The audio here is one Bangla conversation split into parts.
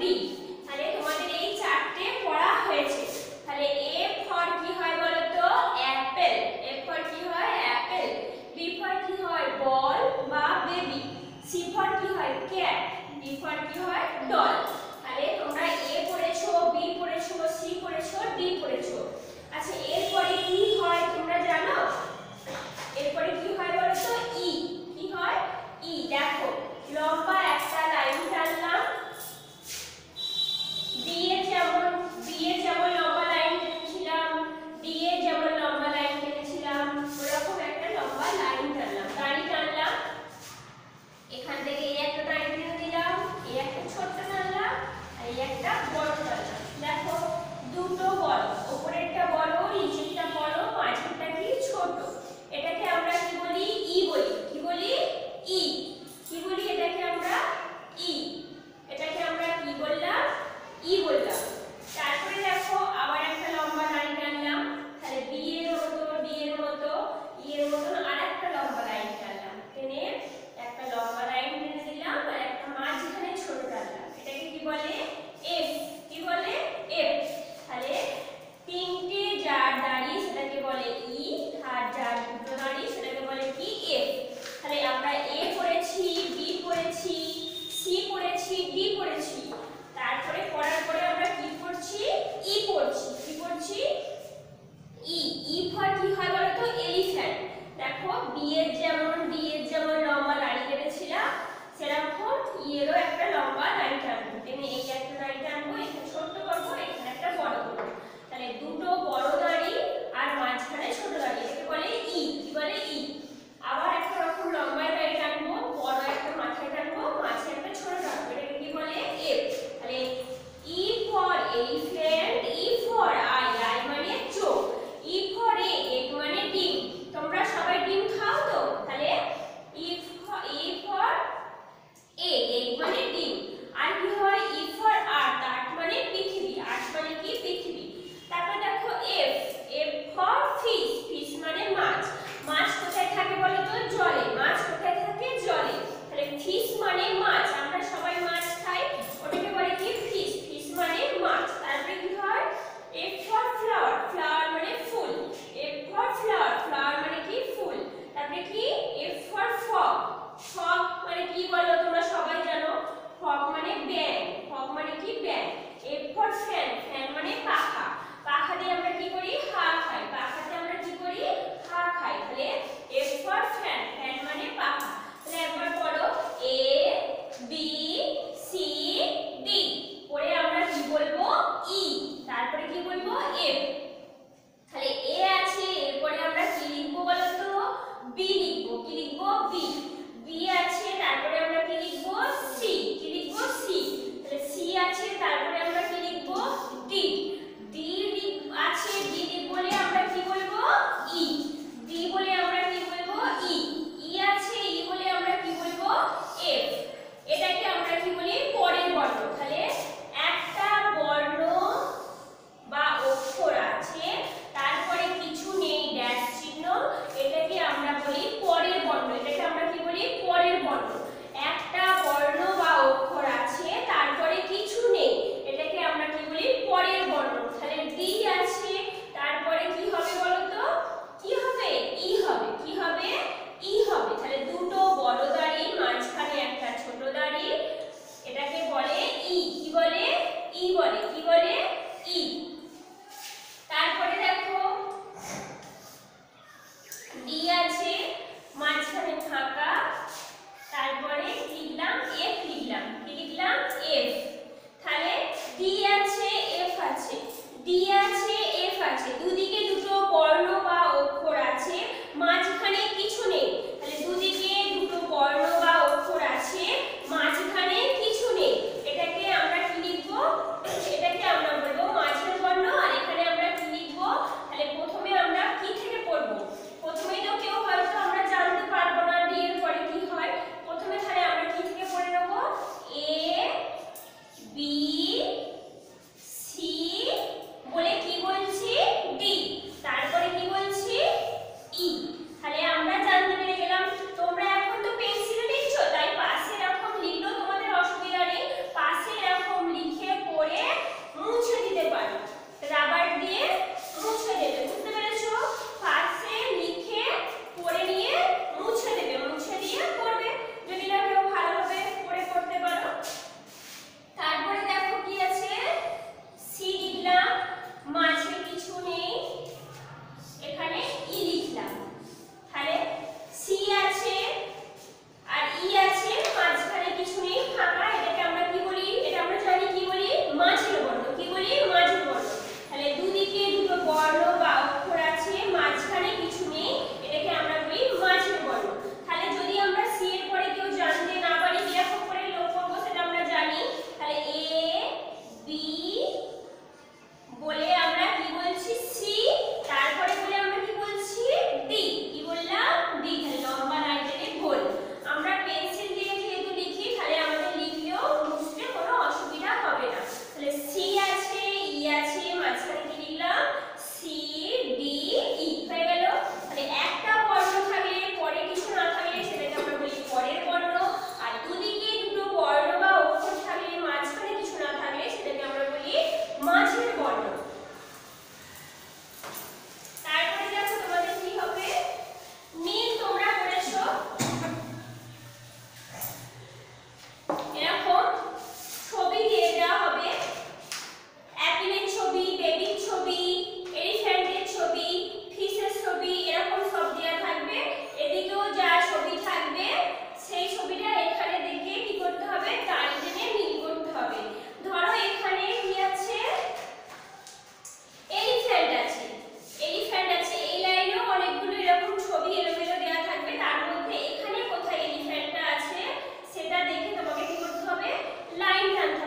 বি। তাহলে তোমাদের এই চারটে পড়া হয়েছে। তাহলে এ ফর কি হয় বলো তো? অ্যাপেল। এ ফর কি হয়? অ্যাপেল। বি ফর কি হয়? বল বা বেবি। সি ফর কি হয়? ক্যাট। ডি ফর কি হয়? ডল। তাহলে তোমরা এ পড়েছো, বি পড়েছো, সি পড়েছো, ডি পড়েছো। আচ্ছা এরপরে কি হয় তোমরা জানো? এরপরে কি হয় বলো তো? ই। কি হয়? ই। দেখো লম্বা একটা লাইন টানলাম, বি এর যেমন লম্বা লাইন টেনেছিলাম, ডি এর যেমন লম্বা লাইন টেনেছিলাম, ওরকম একটা লম্বা লাইন টানলাম, দাড়ি টানলাম। এখান থেকে এই একটা দাড়ি টেনে দিলাম, এই একটা ছোট্ট টানলাম, আর এই একটা বড় টানলাম। দেখো দুটো বড়, উপরেরটা বড়, নিচেরটা বড়, মাঝেরটা কি ছোট। এটাকে আমরা কি বলি? ই বলি। কি বলি? ই। কি বলি এটাকে আমরা? ই। এটাকে আমরা কি বললাম? ই বললাম। তারপরে দেখো আবার একটা লম্বা লাইন টানলাম, তাহলে বি এর মতো, ডি এর মতো, ই এর মতো আরেকটা লম্বা লাইন টানলাম, টেনে একটা লম্বা লাইন টেনে দিলাম, আর একটা মাঝখানে ছোট টানলাম। এটাকে কি বলে? এফ। কি বলে? এফ। তাহলে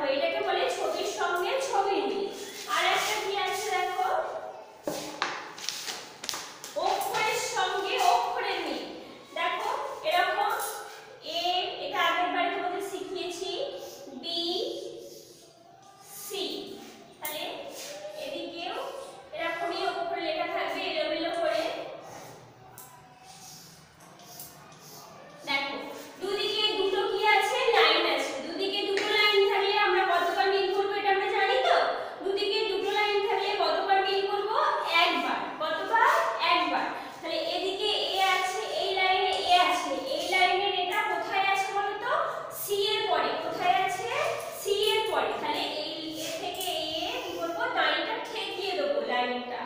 দেখো এটাকে বলে ছবির সঙ্গে ছবির মিল। আর একটা কি আছে দেখো, অক্ষরের সঙ্গে অক্ষরের মিল। দেখো এরকম এ, এটা আগের বারে তোমাদের শিখিয়েছি, বি সি, তাহলে এদিকেও এরকমই অক্ষর লেখা থাকবে এলোমেলো করে। দেখো দুদিকে দুটো কি আছে, লাইন আছে। দুদিকে দুটো লাইন থাকলে আমরা কতবার মিল করব এটা আমরা জানি তো। দুদিকে দুটো লাইন থাকলে কতবার মিল করব, একবার। কতবার, একবার। তাহলে এদিকে এ আছে, এই লাইনে এ আছে, এই লাইনের এটা কোথায় আছে বলো তো, সি এর পরে। কোথায় আছে, সি এর পরে। তাহলে এই এ থেকে এ কি করব, লাইনটা ঠেকিয়ে দেব। লাইনটা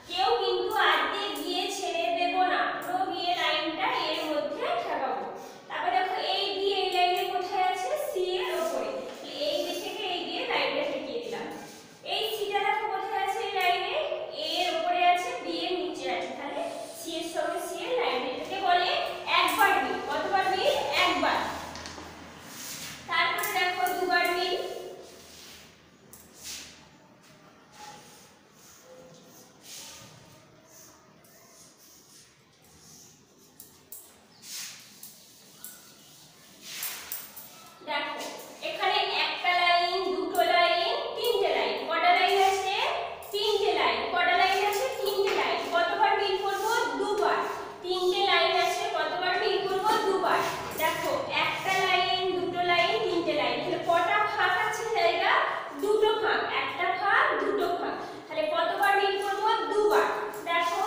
কেউ কিন্তু আর্ধেক গিয়ে ছেড়ে দেব না, পুরো গিয়ে লাইনটা এর মধ্যে ঠেকাবো। তারপর দেখো এই দিয়ে এই লাইনে কোথায় আছে, সি এর উপরে। এই দিক থেকে এই দিয়ে লাইনটা ঠেকিয়ে দিলাম। এই সিটা দেখো কোথায় আছে, এই লাইনে এ এর উপরে আছে, বি এর নিচে আছে। তাহলে সি এর সঙ্গে সি এর লাইন, এটাকে বলে একবার মিল। কতবার মিল, একবার। তারপরে দেখো দুবার মিল। দেখো এখানে একটা লাইন, দুটো লাইন, তিনটে লাইন। কটা লাইন আছে, তিনটে লাইন। কটা লাইন আছে, তিনটে লাইন। কতবার মিল করব, দুবার। তিনটে লাইন আছে, কতবার মিল করব, দুবার। দেখো একটা লাইন, দুটো লাইন, তিনটে লাইন। তাহলে কটা ফাঁক আছে জায়গা, দুটো ফাঁক। একটা ফাঁক, দুটো ফাঁক। তাহলে কতবার মিল করব, দুবার। দেখো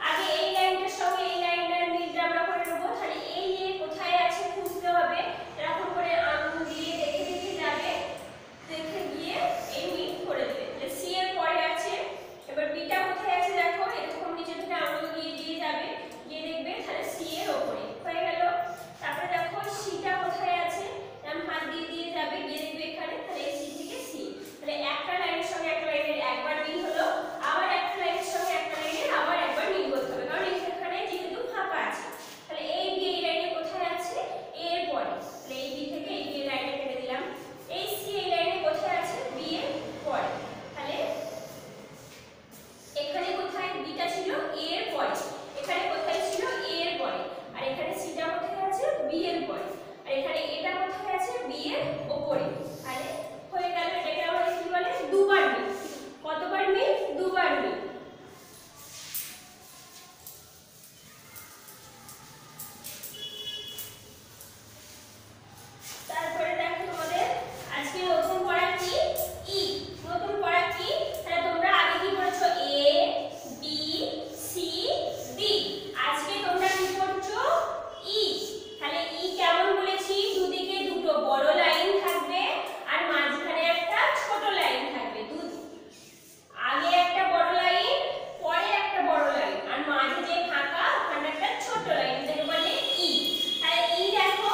আগে এই লাইনটার সঙ্গে এই লাইনটার মিলটা আমরা করে নেব। তাহলে এই এ কোথায় আছে খুঁজতে হবে, এরকম করে আঙুল দিয়ে দেখে দেখে যাবে, দেখে গিয়ে এই মিল করে দেবে। তাহলে সি এর পরে আছে। এবার বিটা কোথায় আছে দেখো, এরকম নিচে থেকে আঙুল দিয়ে দিয়ে যাবে, গিয়ে দেখবে তাহলে সি এর উপরে হয়ে গেল। তারপরে দেখো সিটা কোথায় আছে, এরকম হাত দিয়ে দিয়ে যাবে, গিয়ে দেখবে এখানে। তাহলে এই সি থেকে সি। তাহলে একটা লাইনের সঙ্গে একটা লাইনের একবার মিল হলো, আবার একটা লাইনের সঙ্গে একটা লাইনের আবার একবার মিল করতে হবে, কারণ এখানে যেহেতু ফাঁকা আছে। তাহলে এই বি এই লাইনে কোথায় আছে, এ এর পরে। তাহলে এই বি থেকে এই বি এর লাইনে কেটে দিলাম। এই সি এই লাইনে কোথায় আছে, বি এর পরে। তাহলে এখানে কোথায় বিটা ছিল, এ এর পরে। এখানে কোথায় ছিল, এ এর পরে। আর এখানে সিটা কোথায় আছে, বি এর পরে। আর এখানে এটা কোথায় আছে, বি এর উপরে। তাহলে হয়ে গেল। এটাকে আমরা কি বলে, দুবার মিল। কতবার মিল, দুবার মিল। তারপরে দেখো তোমাদের আজকে নতুন পড়া কি, ই। নতুন পড়া কি, তাহলে তোমরা আগে কি করেছো, এ বি সি ডি। আজকে তোমরা কি করছো, ই। তাহলে ই কেমন বলেছি, দুদিকে দুটো বড় লাইন থাকবে আর মাঝখানে একটা ছোট লাইন থাকবে। আগে একটা বড় লাইন, পরে একটা বড় লাইন, আর মাঝে যে ফাঁকা ওখানে একটা ছোট লাইন, যেটা বলে ই। তাহলে ই দেখো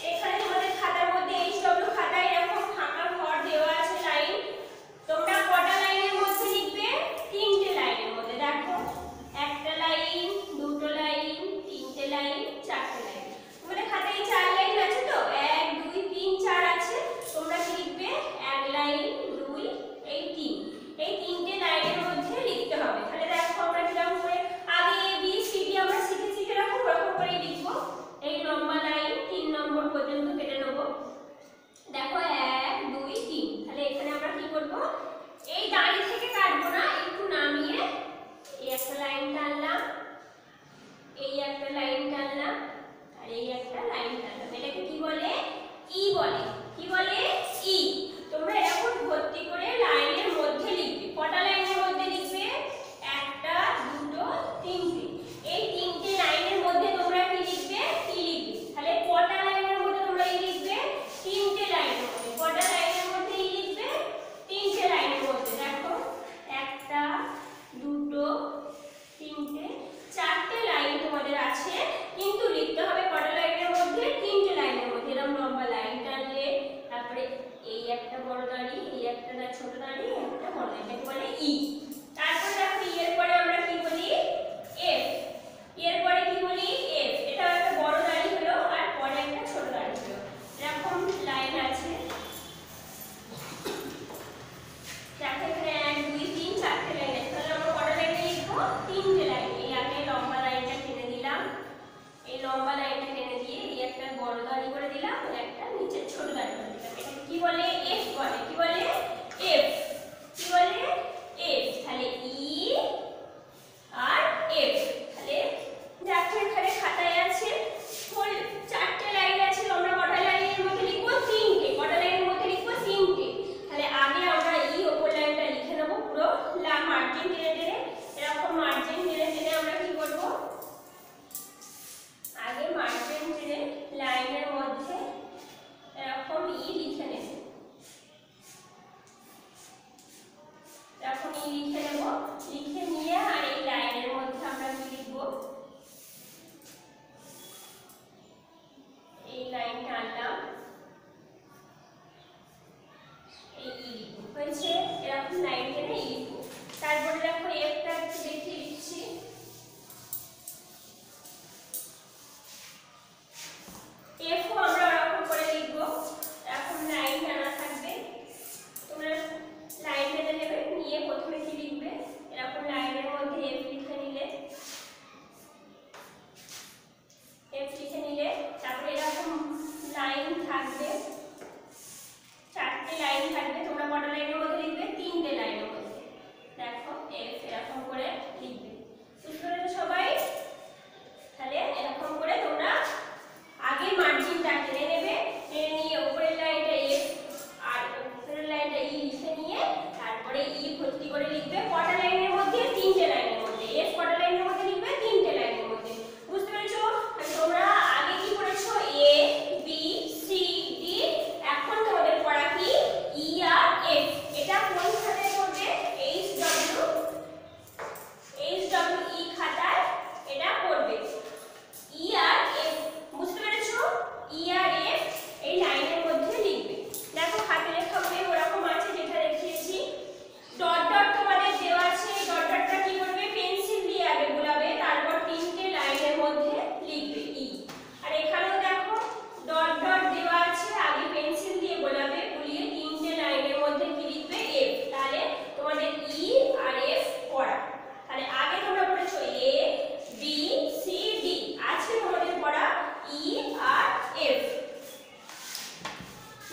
এখানে তোমাদের খাতার মধ্যে এইচডব্লিউ খাতায় এরকম ফাঁকা ঘর দেওয়া আছে লাইন। তোমরা কটা লাইনের মধ্যে লিখবে, তিনটে লাইনের মধ্যে। দেখো একটা লাইন, দুটো লাইন, তিনটে লাইন, চারটে লাইন। তোমাদের খাতায় 4 লাইন আছে তো, 1 2 3 4 আছে। তোমরা কি লিখবে, এক লাইন, দুই, এই তিন। এই তিনটে লাইনের মধ্যে লিখতে হবে। তাহলে দেখো আমরা কিরকম করে, আগে এ বি সি ডি আমরা শিখেছি কিরকম, ওরকম করেই লিখবো। এই লম্বা লাইন 3 নম্বর পর্যন্ত কেটে নেব। দেখো 1 2 3। তাহলে এখানে আমরা কি করব, এই দাঁড়ি থেকে কাটবো না, একটু নামিয়ে এই একটা লাইন টানলাম, এই একটা লাইন টানলাম, আর এই একটা লাইন টানলাম। এটাকে কি বলে, ই বলে। কি বলে, ই। তোমরা এরকম ভর্তি করে লাইনের মধ্যে লিখবে। কটা লাইনের মধ্যে লিখবে, একটা, দুটো, তিনটে। এই তিনটে লাইনের মধ্যে তোমরা কি লিখবে, ই লিখবে। তাহলে কটা লাইনের মধ্যে তোমরা ই লিখবে, তিনটে লাইনের মধ্যে। কটা লাইনের মধ্যে ই লিখবে, তিনটে লাইনের মধ্যে। দেখো একটা, দুটো, তিনটে, চারটে লাইন তোমাদের আছে, কিন্তু লিখতে হবে কটা লাইনের মধ্যে, তিনটে লাইনের মধ্যে। এরকম লম্বা লাইন টানলে, তারপরে এই একটা বড় দাঁড়ি, এই একটা ছোট দাঁড়ি, একটা বড় দাঁড়ি, এটাকে বলে ই। তারপর দেখো ই এর পরে আমরা কি বলি, এফ। এর পরে কি বলি, এফ। এটা একটা বড় দাঁড়ি হলো আর পরে একটা ছোট দাঁড়ি হলো। এরকম লাইন আছে।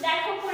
দেখো পুরো